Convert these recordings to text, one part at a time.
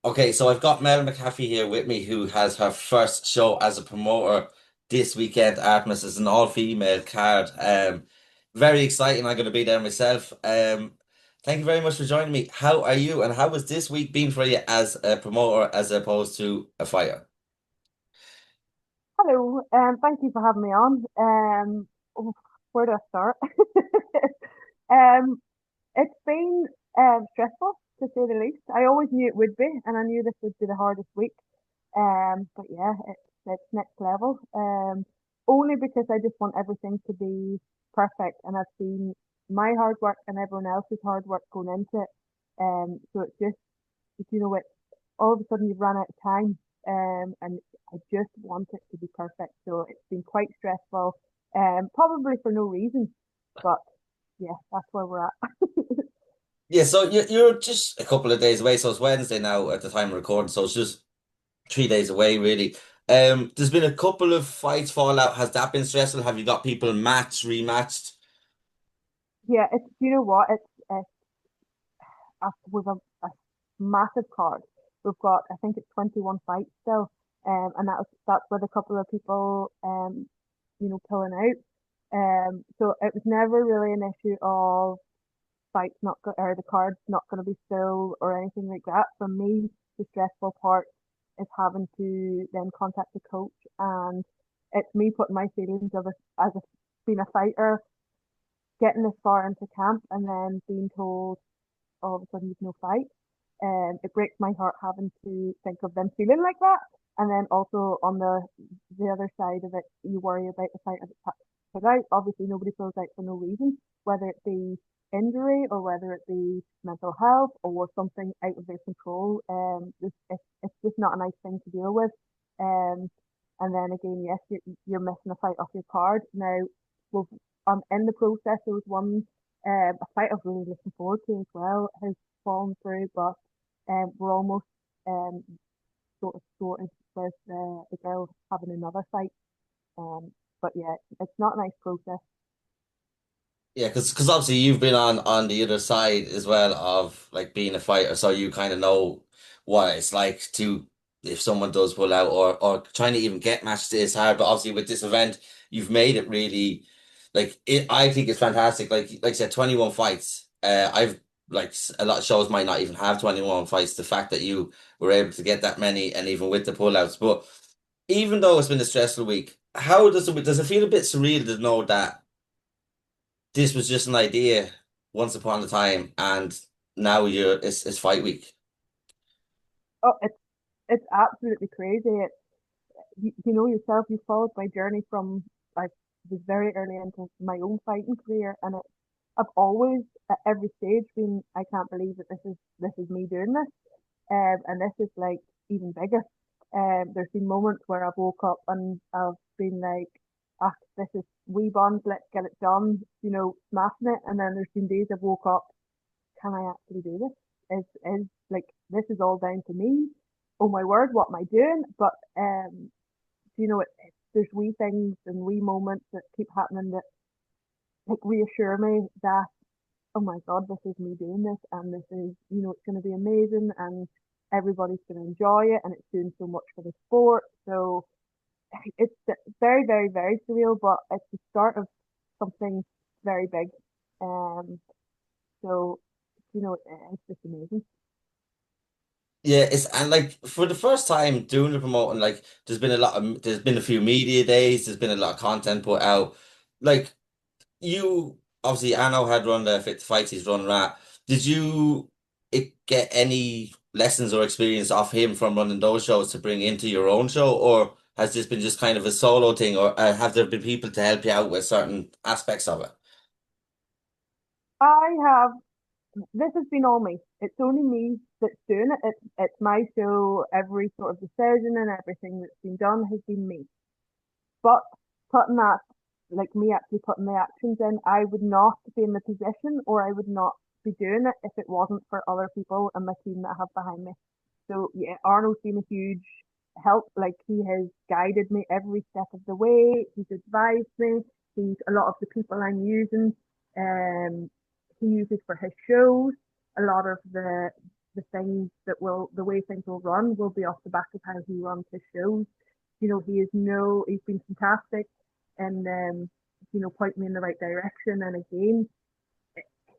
Okay, so I've got Mel Mchaffey here with me, who has her first show as a promoter this weekend. Artemis is an all-female card. Very exciting. I'm going to be there myself. Thank you very much for joining me. How are you, and how has this week been for you as a promoter as opposed to a fighter? Hello, thank you for having me on. Where do I start? um, it's been stressful to say the least. I always knew it would be, and I knew this would be the hardest week. But yeah, it's next level. Only because I just want everything to be perfect, and I've seen my hard work and everyone else's hard work going into it. So it's just, it all of a sudden you've run out of time, and I just want it to be perfect. So it's been quite stressful, probably for no reason, but yeah, that's where we're at. Yeah, so you're just a couple of days away. So it's Wednesday now at the time of recording. So it's just 3 days away, really. There's been a couple of fights fall out. Has that been stressful? Have you got people matched, rematched? Yeah, it's you know what it's with a massive card. We've got I think it's 21 fights still, and that's with a couple of people pulling out. So it was never really an issue of fight's not go- or the card's not going to be full or anything like that. For me, the stressful part is having to then contact the coach, and it's me putting my feelings of as a being a fighter, getting this far into camp, and then being told all of a sudden you've no fight. It breaks my heart having to think of them feeling like that. And then also on the other side of it, you worry about the fight as it's put out. Obviously, nobody feels out for no reason, whether it be injury or whether it be mental health or something out of their control. It's just not a nice thing to deal with. Um, and then again, yes, you're missing a fight off your card. Now, we've, in the process, there was one a fight I've really looking forward to as well has fallen through, but we're almost um, sort of sorted with the girl having another fight. Um, but yeah, it's not a nice process. Yeah, because obviously you've been on the other side as well of like being a fighter, so you kind of know what it's like to if someone does pull out or trying to even get matched is hard. But obviously with this event, you've made it really like it. I think it's fantastic. Like I said, 21 fights. I've like a lot of shows might not even have 21 fights. The fact that you were able to get that many and even with the pullouts, but even though it's been a stressful week, how does it feel a bit surreal to know that? This was just an idea once upon a time, and now it's fight week. Oh, it's absolutely crazy. You know yourself, you followed my journey from like was very early into my own fighting career, and I've always at every stage been I can't believe that this is me doing this. And this is like even bigger. There's been moments where I've woke up and I've been like, ah, this is wee buns, let's get it done, smashing it. And then there's been days I've woke up, can I actually do this? Is like this is all down to me. Oh my word, what am I doing? But there's wee things and wee moments that keep happening that like reassure me that oh my God, this is me doing this and this is, it's going to be amazing and everybody's going to enjoy it and it's doing so much for the sport. So it's very, very, very surreal, but it's the start of something very big. Um, so, it's just amazing. Yeah, it's and like for the first time doing the promoting, like there's been a few media days, there's been a lot of content put out. Like you obviously Arno had run the Fit to Fights, he's run that. Did you get any lessons or experience off him from running those shows to bring into your own show, or has this been just kind of a solo thing, or have there been people to help you out with certain aspects of it? I have, this has been all me. It's only me that's doing it. It's my show. Every sort of decision and everything that's been done has been me. But putting that, like me actually putting the actions in, I would not be in the position or I would not be doing it if it wasn't for other people and my team that I have behind me. So yeah, Arnold's been a huge help. Like he has guided me every step of the way. He's advised me. He's a lot of the people I'm using. Um, he uses for his shows. A lot of the things that will the way things will run will be off the back of how he runs his shows. He's been fantastic and point me in the right direction. And again,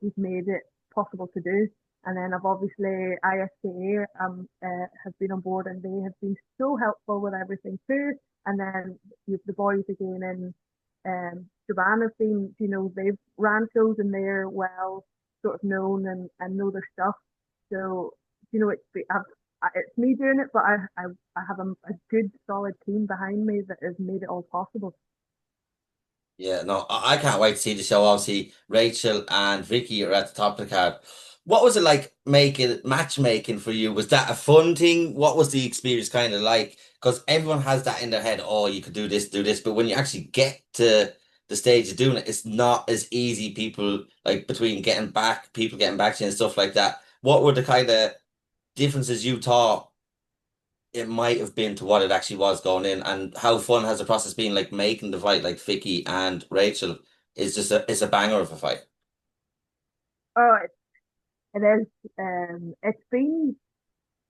he's made it possible to do. And then I've obviously ISKA has been on board and they have been so helpful with everything too. And then the boys again in Japan have been, they've ran shows and they're well sort of known and know their stuff. So, it's me doing it, but I have a good solid team behind me that has made it all possible. Yeah, no, I can't wait to see the show. Obviously, Rachel and Vicky are at the top of the card. What was it like making matchmaking for you? Was that a fun thing? What was the experience kind of like? Because everyone has that in their head. Oh, you could do this. But when you actually get to the stage of doing it, it's not as easy. People like between people getting back to you and stuff like that. What were the kind of differences you thought it might have been to what it actually was going in, and how fun has the process been? Like making the fight, like Vicky and Rachel, is just it's a banger of a fight. Oh, it is. It's been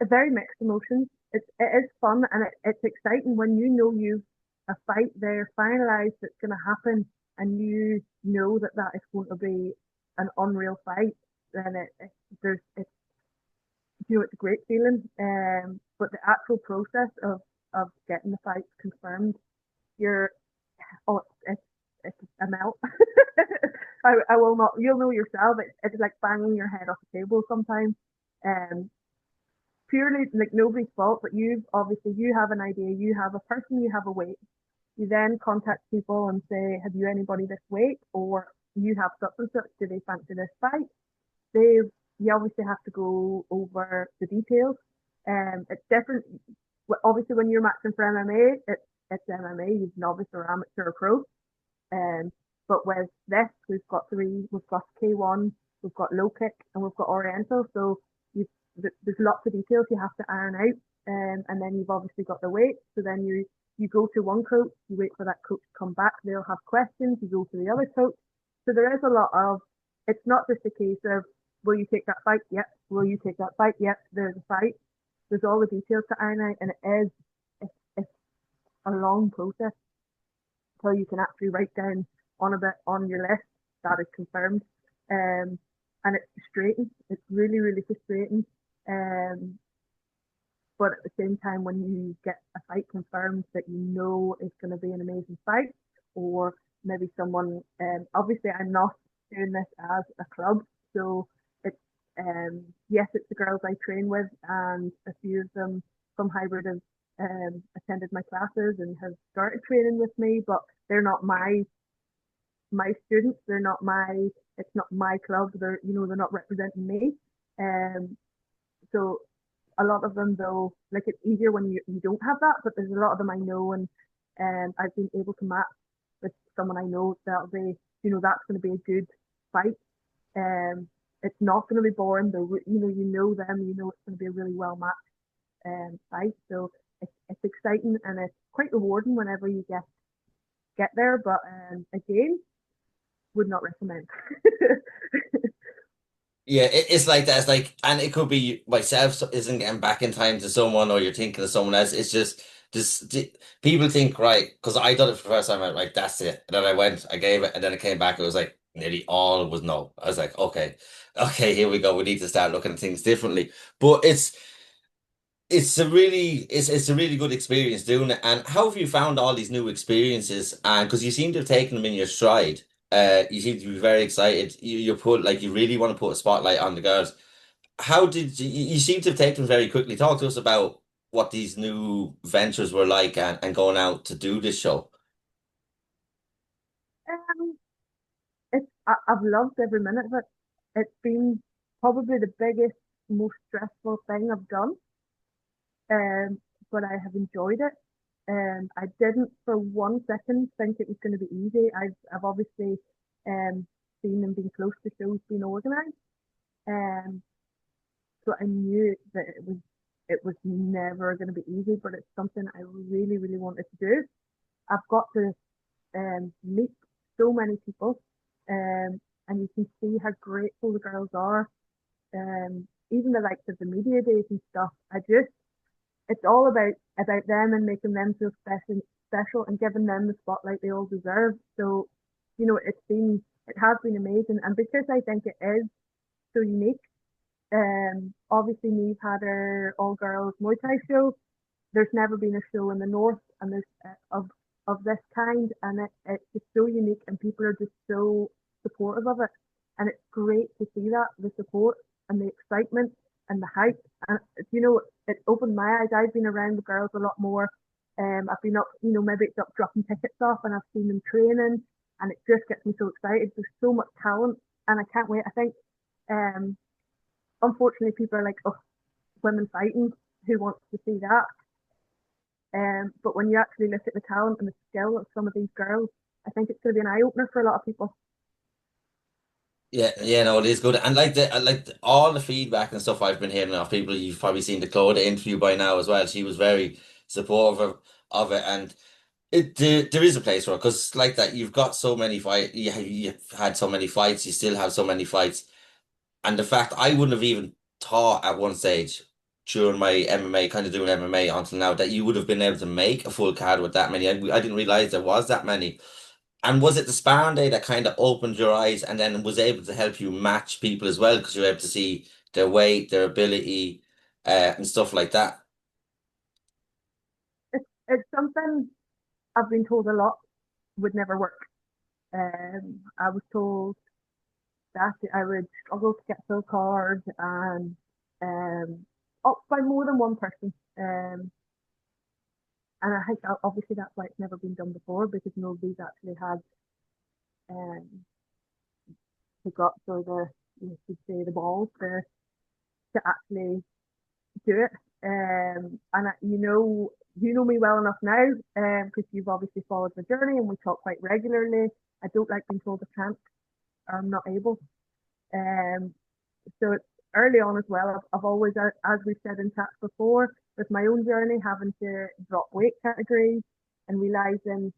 a very mixed emotions. It is fun and it's exciting when you know you've a fight there finalized that's going to happen and you know that is going to be an unreal fight. Then it's a great feeling. But the actual process of getting the fight confirmed, you're oh it's a melt. I will not. You'll know yourself. It's like banging your head off the table sometimes. Um, Purely like nobody's fault, but you have an idea, you have a person, you have a weight. You then contact people and say, have you anybody this weight? Or you have such and such, do they fancy this fight? They You obviously have to go over the details. It's different. Obviously, when you're matching for MMA, it's MMA. You've novice or amateur or pro. Um, but with this, we've got three. We've got K1, we've got low kick, and we've got Oriental. So there's lots of details you have to iron out, and then you've obviously got the weight. So then you go to one coach, you wait for that coach to come back. They'll have questions. You go to the other coach. So there is a lot of. It's not just a case of will you take that fight? Yep. Will you take that fight? Yep. There's a fight. There's all the details to iron out, and it's a long process until you can actually write down on a bit on your list that is confirmed. Um, and it's frustrating. It's really, really frustrating. Um, but at the same time, when you get a fight confirmed that you know is going to be an amazing fight, or maybe someone, obviously, I'm not doing this as a club, so it's yes, it's the girls I train with, and a few of them from Hybrid have attended my classes and have started training with me, but they're not my students. They're not my. It's not my club. They're not representing me. Um, so a lot of them though, like it's easier when you don't have that, but there's a lot of them I know and I've been able to match with someone I know that'll be, that's going to be a good fight. Um, it's not going to be boring though. You know them, it's going to be a really well matched fight. So it's exciting and it's quite rewarding whenever you get there. But again, would not recommend. Yeah, it's like that. It's like, and it could be myself isn't getting back in time to someone, or you're thinking of someone else. It's just people think, right, because I done it for the first time. I like, that's it. And then I went, I gave it, and then it came back. It was like nearly all was no. I was like, okay, here we go. We need to start looking at things differently. But it's a really good experience doing it. And how have you found all these new experiences? And because you seem to have taken them in your stride, you seem to be very excited. You put like you really want to put a spotlight on the girls. How did you seem to have taken them very quickly? Talk to us about what these new ventures were like and going out to do this show. um, I've loved every minute of it. It's been probably the biggest, most stressful thing I've done. Um, but I have enjoyed it. I didn't for one second think it was going to be easy. I've obviously seen and been close to shows being organised. Um, so I knew that it was never going to be easy, but it's something I really, really wanted to do. I've got to meet so many people, and you can see how grateful the girls are. even the likes of the media days and stuff. It's all about them and making them feel special and giving them the spotlight they all deserve. So, it has been amazing, and because I think it is so unique. Obviously, we've had our all girls Muay Thai show. There's never been a show in the north, and there's of this kind, and it's just so unique, and people are just so supportive of it, and it's great to see that the support and the excitement and the hype, and it opened my eyes. I've been around the girls a lot more. I've been up, maybe it's up dropping tickets off, and I've seen them training, and it just gets me so excited. There's so much talent, and I can't wait. I think, um, unfortunately, people are like, oh, women fighting. Who wants to see that? But when you actually look at the talent and the skill of some of these girls, I think it's going to be an eye opener for a lot of people. Yeah, yeah, no, it is good, and all the feedback and stuff I've been hearing of people. You've probably seen the Claudia interview by now as well. She was very supportive of it, and there is a place for it because like that. You've got so many fight. You've had so many fights. You still have so many fights, and the fact I wouldn't have even thought at one stage during my MMA, kind of doing MMA until now, that you would have been able to make a full card with that many. I didn't realize there was that many. And was it the sparring day that kind of opened your eyes and then was able to help you match people as well because you were able to see their weight, their ability, and stuff like that? It's something I've been told a lot would never work. I was told that I would struggle to get full cards and up by more than one person. And I think obviously that's why it's never been done before because nobody's actually had um, the guts or you should say the balls to actually do it. And you know me well enough now, because you've obviously followed my journey and we talk quite regularly. I don't like being told I can't or I'm not able. Um, so it's early on as well. I've always, as we've said in chats before, with my own journey, having to drop weight categories and realizing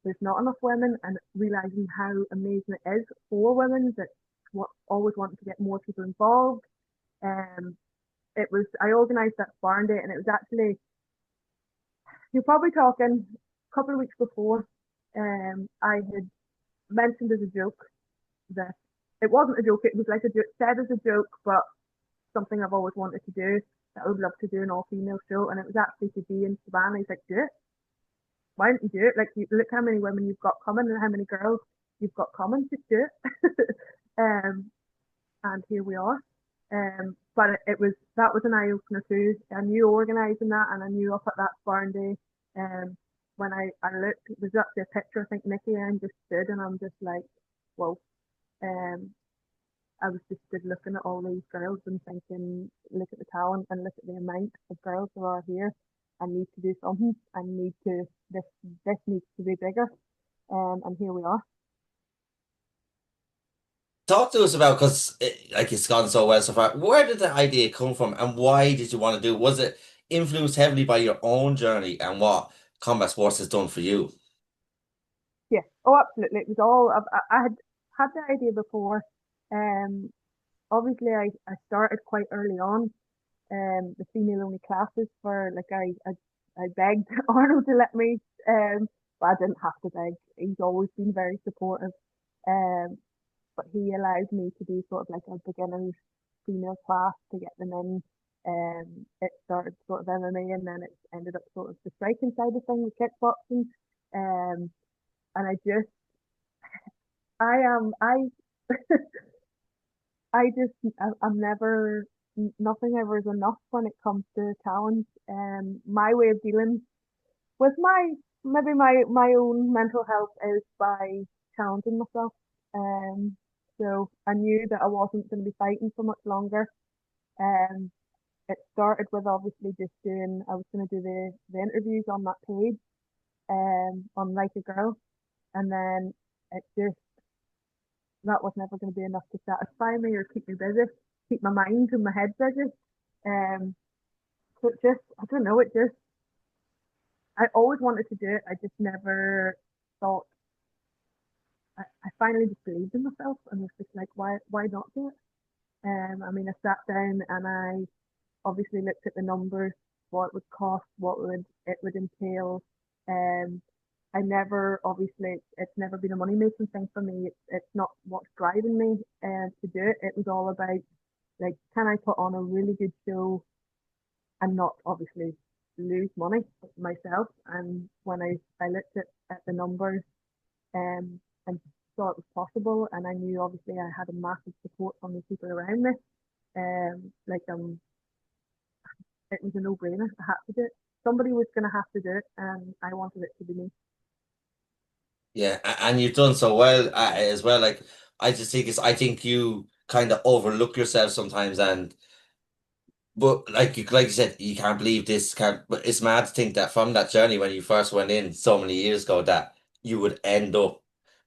there's not enough women and realizing how amazing it is for women that always wanting to get more people involved. Um, I organised that sparring day and it was actually, you're probably talking a couple of weeks before, I had mentioned as a joke that it wasn't a joke, it was like a joke, said as a joke, but something I've always wanted to do that I would love to do an all female show. And it was actually to be in Savannah. He's like, do it. Why don't you do it? Like, look how many women you've got coming and how many girls you've got coming. Just do it. um, and here we are. But that was an eye opener too. I knew organising that, and I knew up at that sparring day. When I looked, it was actually a picture. I think Nikki and just stood, and I'm just like, whoa. Um, I was just stood looking at all these girls and thinking, look at the talent and look at the amount of girls that are here. I need to do something. I need to this needs to be bigger. And here we are. Talk to us about because like it's gone so well so far. Where did the idea come from, and why did you want to do it? Was it influenced heavily by your own journey and what combat sports has done for you? Yeah. Oh, absolutely. It was all I had the idea before. Um, Obviously I started quite early on. The female only classes for like I begged Arnold to let me. But I didn't have to beg. He's always been very supportive. Um, but he allowed me to do sort of like a beginner's female class to get them in. It started sort of MMA and then it ended up sort of the striking side of things, kickboxing. Um, and I am, I'm never, nothing ever is enough when it comes to talent. My way of dealing with maybe my own mental health is by challenging myself. Um, so I knew that I wasn't going to be fighting for much longer. Um, it started with obviously just I was going to do the interviews on that page, on Like a Girl, and then it just that was never going to be enough to satisfy me or keep me busy, keep my mind and my head busy. Um, so it just, I don't know, I always wanted to do it. I just never thought, I finally just believed in myself and was just like, why not do it? I mean, I sat down and I obviously looked at the numbers, what it would cost, what would it would entail. Um, I never, obviously, it's never been a money making thing for me. It's not what's driving me to do it. It was all about like, can I put on a really good show and not obviously lose money myself? And when I looked at the numbers and saw it was possible, and I knew obviously I had a massive support from the people around me. Like it was a no-brainer. I had to do it. Somebody was going to have to do it, and I wanted it to be me. Yeah, and you've done so well as well. Like I just think I think you kind of overlook yourself sometimes, and but like you said, you can't believe this. Can't. But it's mad to think that from that journey when you first went in so many years ago that you would end up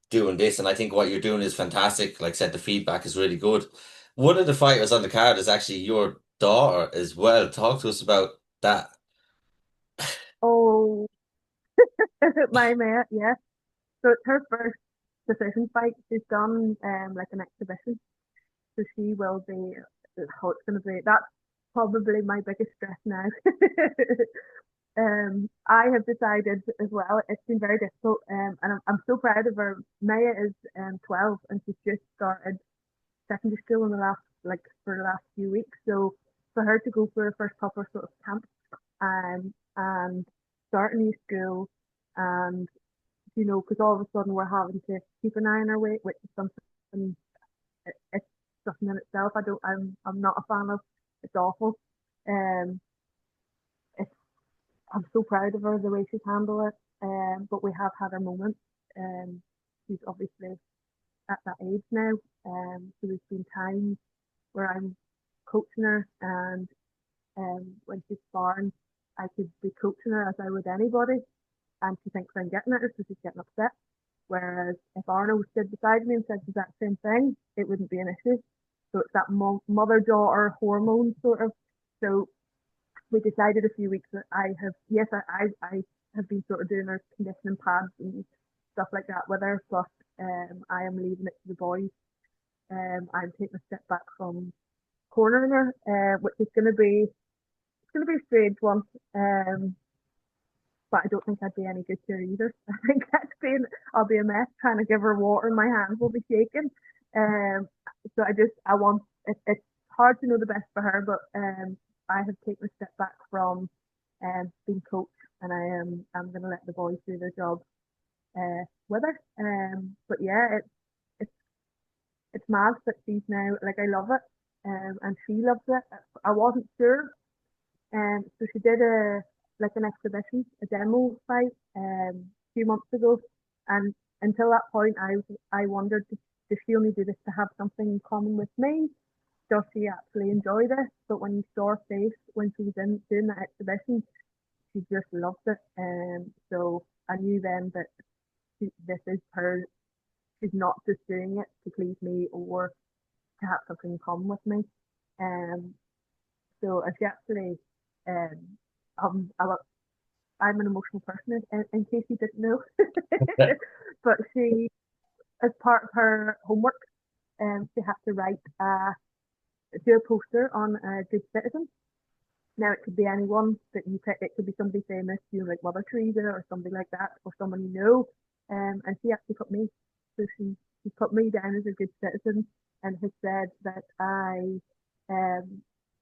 doing this. And I think what you're doing is fantastic. Like I said, the feedback is really good. One of the fighters on the card is actually your daughter as well. Talk to us about that. Oh, my mate, yeah. So it's her first decision fight. She's done like an exhibition, so she will be. Oh, it's going to be. That's probably my biggest stress now. I have decided as well. It's been very difficult, and I'm so proud of her. Maya is 12, and she's just started secondary school in the last for the last few weeks. So for her to go for her first proper sort of camp and start a new school, and because all of a sudden we're having to keep an eye on our weight, which is something it's something in itself. I'm not a fan of. It's awful. Um, it's I'm so proud of her the way she's handled it. But we have had our moments. She's obviously at that age now. So there's been times where I'm coaching her, and when she's sparring, I could be coaching her as I would anybody, and she thinks I'm getting at her, so she's getting upset. Whereas if Arno stood beside me and said the exact same thing, it wouldn't be an issue. So it's that mother-daughter hormone sort of. So we decided a few weeks that I have, yes, I have been sort of doing our conditioning pads and stuff like that with her, but I am leaving it to the boys. I'm taking a step back from cornering her, which is going to be a strange one. Um, but I don't think I'd be any good to her either. I think I'll be a mess trying to give her water and my hands will be shaking. Um, so I want, it's hard to know the best for her, but I have taken a step back from being coach, and I'm going to let the boys do their job with her. But yeah, it's, it's mad that she's now, like I love it, and she loves it. I wasn't sure so she did a like an exhibition, a demo fight a few months ago, and until that point, I wondered, does she only do this to have something in common with me? Does she actually enjoy this? But when you saw her face when she was in doing that exhibition, she just loved it. So I knew then that this is her. She's not just doing it to please me or to have something in common with me. Um, so she actually um, I I'm an emotional person, in case you didn't know. But she, as part of her homework, she had to do a poster on a good citizen. Now it could be anyone that you pick. It could be somebody famous, like Mother Teresa or somebody like that, or someone you know. And she actually put me. So she put me down as a good citizen, and has said that um,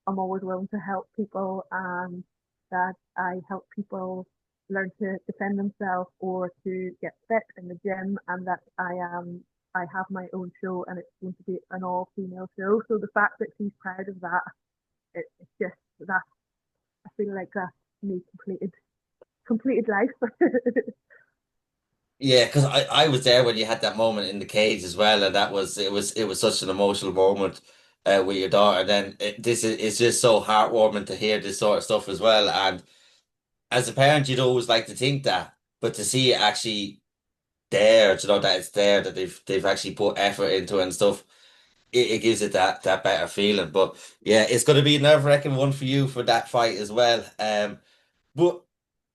I'm always willing to help people, and that I help people learn to defend themselves or to get fit in the gym, and that I have my own show, and it's going to be an all-female show. So the fact that she's proud of that, it's just that I feel like that's me completed life. Yeah, because I was there when you had that moment in the cage as well, and it was such an emotional moment with your daughter. Then this is it's just so heartwarming to hear this sort of stuff as well. And as a parent, you'd always like to think that, but to see it actually there, that it's there, that they've actually put effort into it and stuff, it gives it that better feeling. But yeah, it's going to be a nerve-wracking one for you for that fight as well. But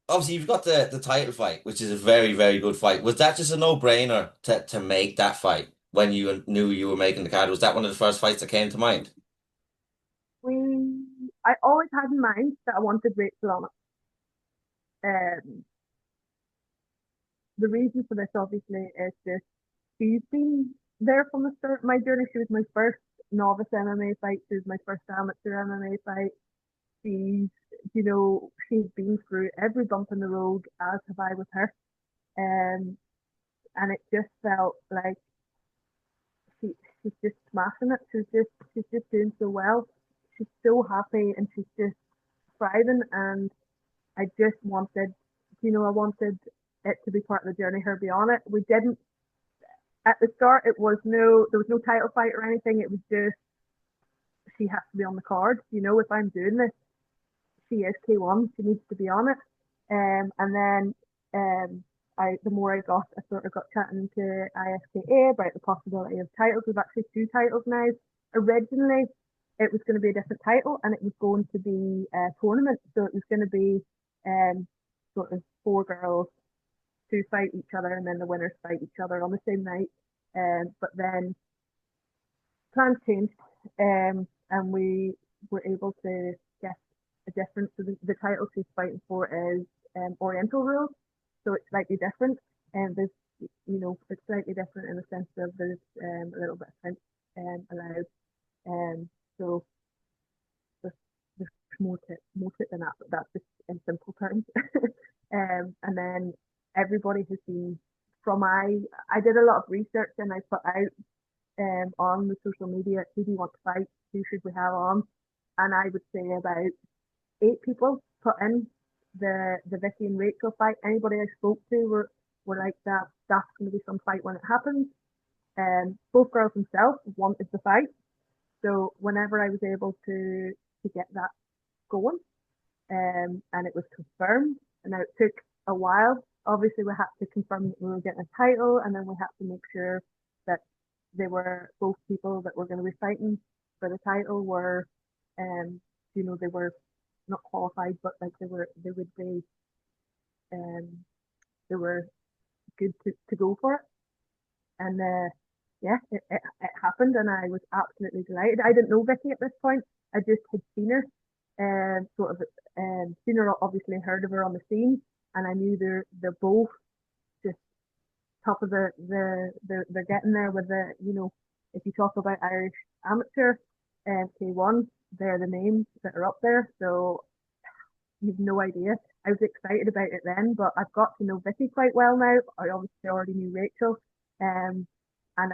obviously you've got the title fight, which is a very, very good fight. Was that just a no-brainer to make that fight when you knew you were making the card? Was that one of the first fights that came to mind? I always had in mind that I wanted Rachel on it. The reason for this obviously is just she's been there from the start of my journey. She was my first novice MMA fight. She was my first amateur MMA fight. She's, she's been through every bump in the road, as have I with her. Um, and it just felt like she she's just smashing it. She's just doing so well. She's so happy and she's just thriving. And I just wanted, I wanted it to be part of the journey. Her be on it. We didn't at the start. There was no title fight or anything. It was just she has to be on the card. If I'm doing this, she is K1. She needs to be on it. And then the more I sort of got chatting to ISKA about the possibility of titles. We've actually two titles now. Originally, it was going to be a different title, and it was going to be a tournament. So it was going to be um, sort of four girls to fight each other, and then the winners fight each other on the same night. But then plans changed, and we were able to get a different. So the title she's fighting for is Oriental rules, so it's slightly different. And there's, it's slightly different in the sense of there's a little bit of French allowed. So there's, there's more to it than that, but that's just in simple terms. And then everybody has been I did a lot of research and I put out on the social media, who do you want to fight, who should we have on, and I would say about 8 people put in the Vicky and Rachel fight. Anybody I spoke to were like that's going to be some fight when it happens. Both girls themselves wanted the fight, so whenever I was able to get that going, and it was confirmed. And now it took a while. Obviously, we had to confirm that we were getting a title, and then we had to make sure that they were both people that were going to be fighting for the title were, they were not qualified, but like they would be, um, they were good to go for it. And yeah, it happened, and I was absolutely delighted. I didn't know Vicky at this point. I just had seen her, sort of, seen her, obviously heard of her on the scene, and I knew they're both just top of they're getting there with if you talk about Irish amateur and K1, they're the names that are up there. So you've no idea. I was excited about it then, but I've got to know Vicky quite well now. I obviously already knew Rachel. Um, and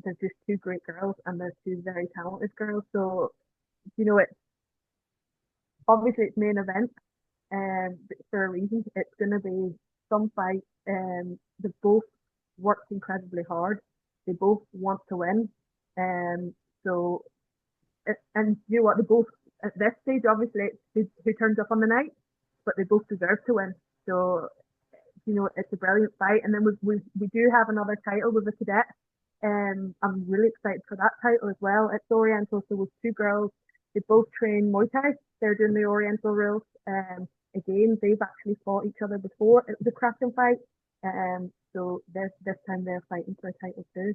they're just two great girls, and they're two very talented girls. So, it's obviously it's main event, for a reason. It's going to be some fight. They both worked incredibly hard. They both want to win. So, and you know what? They both at this stage, obviously, it's who turns up on the night, but they both deserve to win. So, it's a brilliant fight. And then we do have another title with a cadet. I'm really excited for that title as well. It's Oriental, so with two girls, they both train Muay Thai. They're doing the Oriental rules. Again, they've actually fought each other before. It was a cracking fight. So this time they're fighting for a title too.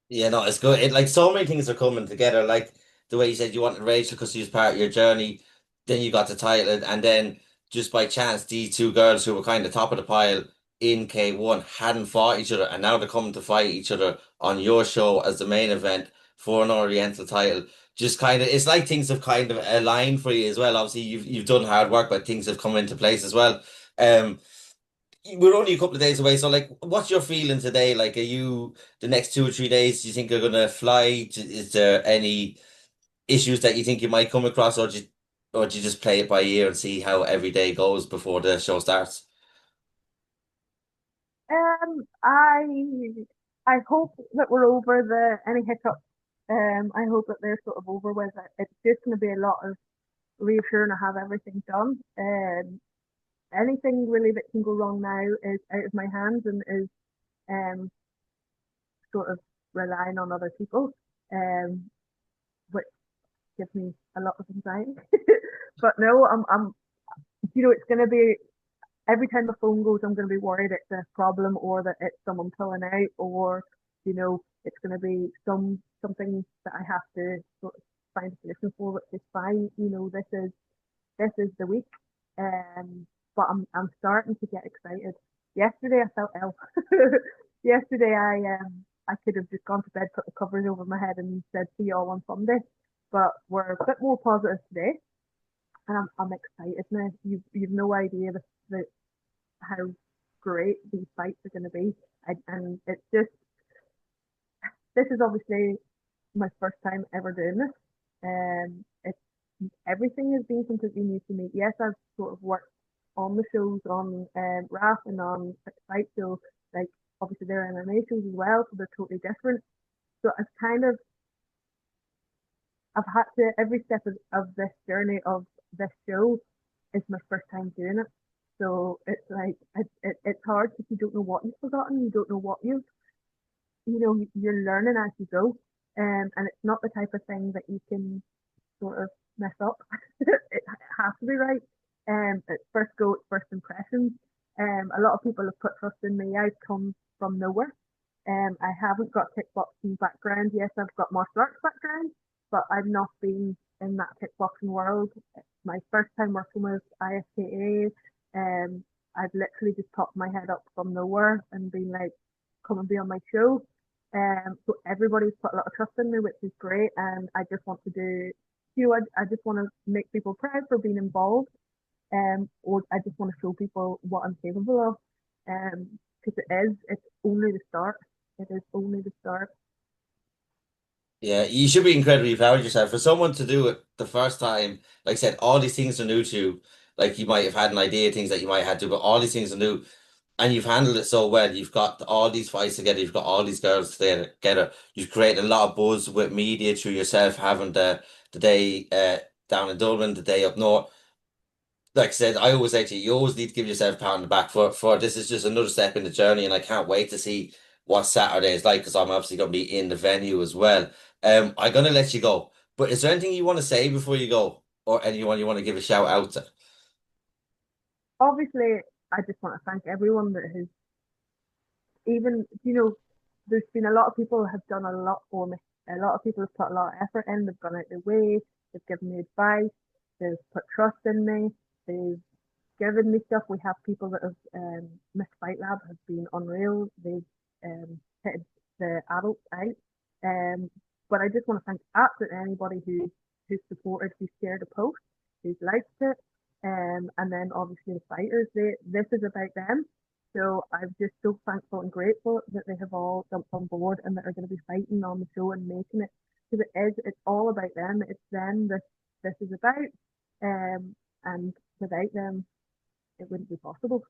Yeah, no, it's good. Like so many things are coming together. Like the way you said you wanted Rachel because she was part of your journey, then you got the title, and then just by chance, these two girls who were kind of top of the pile in K1 hadn't fought each other, and now they're coming to fight each other on your show as the main event for an Oriental title. Just kind of, it's like things have kind of aligned for you as well. Obviously, you've done hard work, but things have come into place as well. Um, we're only a couple of days away, so like, what's your feeling today? Like, are you the next 2 or 3 days? Do you think you're gonna fly? Is there any issues that you think you might come across, or do you just play it by ear and see how every day goes before the show starts? I hope that we're over any hiccups. I hope that they're sort of over with it. It's just going to be a lot of reassuring to have everything done. Anything really that can go wrong now is out of my hands and is um sort of relying on other people, um, which gives me a lot of anxiety. But no, it's going to be every time the phone goes, I'm going to be worried it's a problem or that it's someone pulling out or it's going to be something that I have to sort of find a solution for, which is fine. This is the week. But I'm starting to get excited. Yesterday I felt ill. Yesterday I could have just gone to bed, put the covers over my head, and said see you all on Sunday. But we're a bit more positive today, and I'm excited now. You've no idea the how great these fights are going to be, and it's just this is obviously my first time ever doing this. It's everything has been completely new to me. Yes, I've sort of worked on the shows on RAF and on Fight, so like obviously they're MMA shows as well, so they're totally different. So I've had to every step of this journey of this show is my first time doing it. So it's like it's hard because you don't know what you've forgotten, you don't know what you're learning as you go, and it's not the type of thing that you can sort of mess up. It has to be right. It's first go, it's first impressions. A lot of people have put trust in me. I've come from nowhere. I haven't got kickboxing background. Yes, I've got martial arts background, but I've not been in that kickboxing world. It's my first time working with ISKA. I've literally just popped my head up from nowhere and been like, come and be on my show. So everybody's put a lot of trust in me, which is great. And I just want to I just want to make people proud for being involved. Or I just want to show people what I'm capable of. Because it's only the start. It is only the start. Yeah, you should be incredibly proud of yourself. For someone to do it the first time, like I said, all these things are new to you. Like you might have had an idea, things that you might have to, but all these things are new. And you've handled it so well. You've got all these fights together. You've got all these girls together. You've created a lot of buzz with media through yourself having the day down in Dublin, the day up north. Like I said, I always say to you, you always need to give yourself a pat on the back for this is just another step in the journey, and I can't wait to see what Saturday is like because I'm obviously going to be in the venue as well. I'm gonna let you go, but is there anything you want to say before you go, or anyone you want to give a shout out to? Obviously, I just want to thank everyone that has there's been a lot of people have done a lot for me. A lot of people have put a lot of effort in. They've gone out their way. They've given me advice. They've put trust in me. They've given me stuff. We have people that have Miss Fight Lab has been unreal. They've hit the adults out. Um, but I just want to thank absolutely anybody who's supported, who's shared a post, who's liked it. And then obviously the fighters. This is about them. So I'm just so thankful and grateful that they have all jumped on board and that are going to be fighting on the show and making it because it's all about them. It's them this is about. And without them, it wouldn't be possible.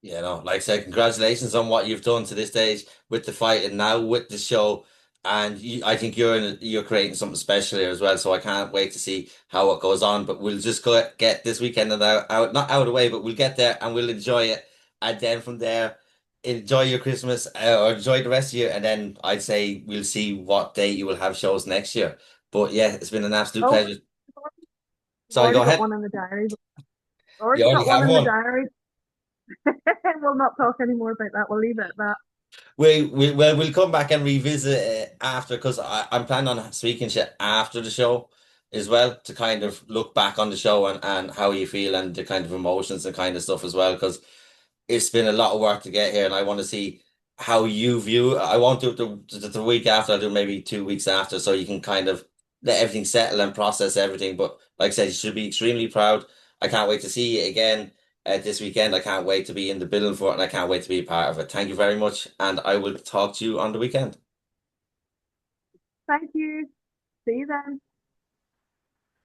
You know, like I said, congratulations on what you've done to this stage with the fight and now with the show. And I think you're creating something special here as well. So I can't wait to see how it goes on. But we'll just get this weekend and not out of the way, but we'll get there and we'll enjoy it. And then from there, enjoy your Christmas or enjoy the rest of you. And then I'd say we'll see what date you will have shows next year. But yeah, it's been an absolute Oh, pleasure. we've Sorry, go already got ahead. one in the diary. We've You already already got one have in the one. diary. We'll not talk anymore about that. We'll leave it at that. We'll come back and revisit it after because I'm planning on speaking to you after the show as well to kind of look back on the show and how you feel and the kind of emotions and kind of stuff as well because it's been a lot of work to get here and I want to see how you view it. I won't do it the week after, I'll do maybe 2 weeks after so you can kind of let everything settle and process everything. But like I said, you should be extremely proud. I can't wait to see you again this weekend. I can't wait to be in the building for it and I can't wait to be a part of it. Thank you very much. And I will talk to you on the weekend. Thank you. See you then.